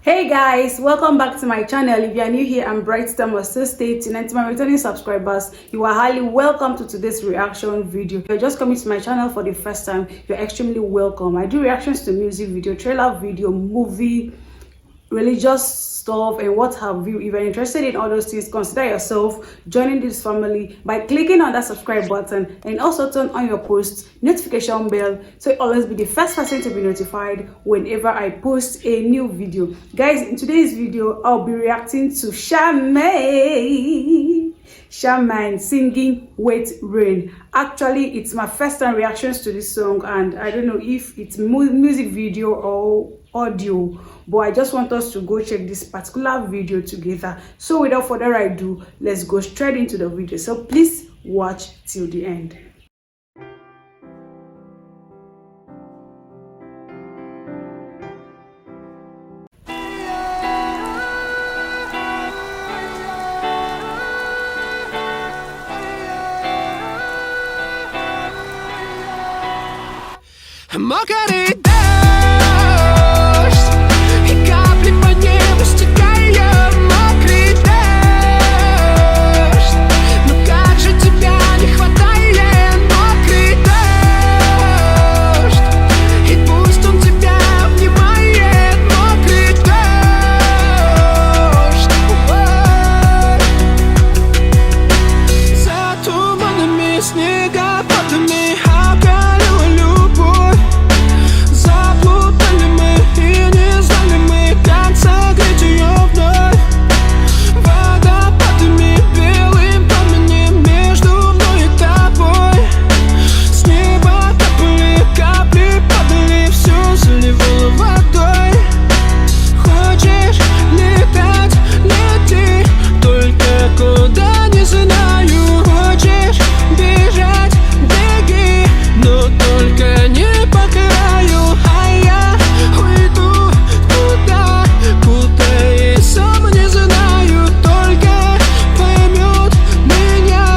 Hey guys, welcome back to my channel. If you are new here, I'm Bright Star, so stay tuned. And to my returning subscribers, you are highly welcome to today's reaction video. If you're just coming to my channel for the first time, you're extremely welcome. I do reactions to music video, trailer video, movie, religious stuff, and what have you. If you're interested in all those things, consider yourself joining this family by clicking on that subscribe button, and also turn on your post notification bell so you always be the first person to be notified whenever I post a new video. Guys, in today's video I'll be reacting to Shaman singing Wet Rain. Actually, it's my first time reactions to this song, and I don't know if it's music video or audio, but I just want us to go check this particular video together. So without further ado, let's go straight into the video. So please watch till the end. МОКРЫЙ дождь, и капли по небу стекают. Мокрый дождь, ну как же тебя не хватает. Мокрый дождь, и пусть он тебя обнимает. Мокрый дождь, за туманами, снегопадами околю любовь. Заплутали мы и не знали мы, как согреть ее вновь. Водопадами, белым пламенем между мной и тобой. С неба капли, капли падали, все заливало водой. Хочешь летать, лети, только куда не знаю. Хочешь бежать, беги, но только не по краю. А я уйду туда, куда и сам не знаю, только поймет меня.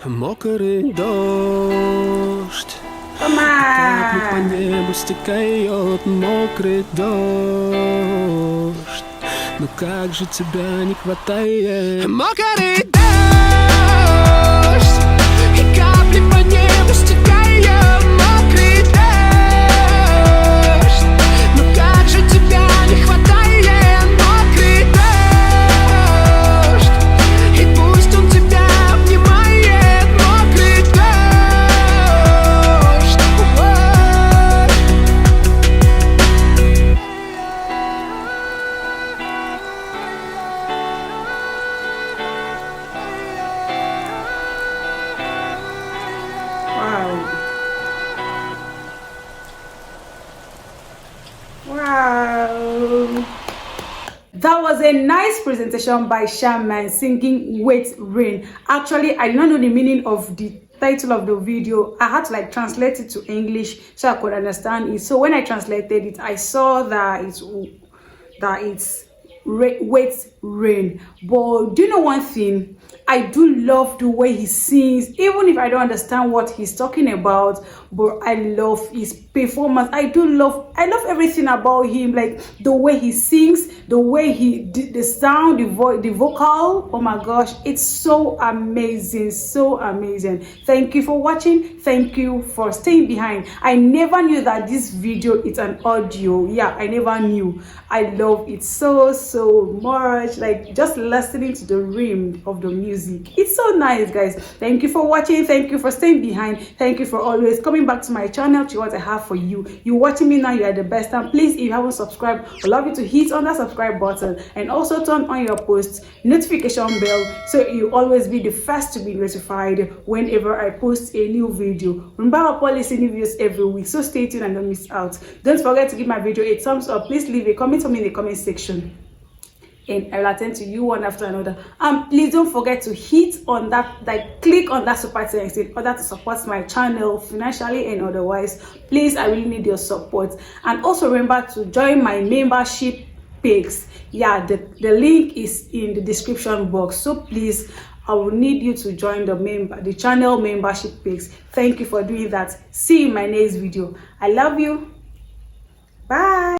Мокрый дождь, капли по небу стекают. Мокрый дождь, ну как же тебя не хватает. Мокрый дождь, и капли по небу стекают. Мокрый дождь, ну как же тебя не хватает. Мокрый дождь, и пусть он тебя обнимает. Мокрый дождь, Wow, that was a nice presentation by Shaman singing Wet Rain. Actually, I did not know the meaning of the title of the video. I had to translate it to English so I could understand it. So when I translated it, I saw that it's wet rain. But do you know one thing? I do love the way he sings, even if I don't understand what he's talking about, but I love his performance. I love everything about him, like the way he sings, the way the sound, the voice, the vocal. Oh my gosh, it's so amazing, so amazing. Thank you for watching. Thank you for staying behind. I never knew that this video is an audio. Yeah, I never knew. I love it so much, like just listening to the rhythm of the music. It's so nice, guys. Thank you for watching. Thank you for staying behind. Thank you for always coming back to my channel to what I have for you. You watching me now, you are the best. And please, if you haven't subscribed, I'd love you to hit on that subscribe button, and also turn on your post notification bell so you always be the first to be notified whenever I post a new video. Remember, I'll publish new videos every week, so stay tuned and don't miss out. Don't forget to give my video a thumbs up. Please leave a comment for me in the comment section, and I will attend to you one after another. Please don't forget to hit on that, click on that super thanks in order to support my channel financially and otherwise. Please, I really need your support. And also remember to join my membership page. Yeah, the link is in the description box. So please, I will need you to join the channel membership page. Thank you for doing that. See you in my next video. I love you. Bye.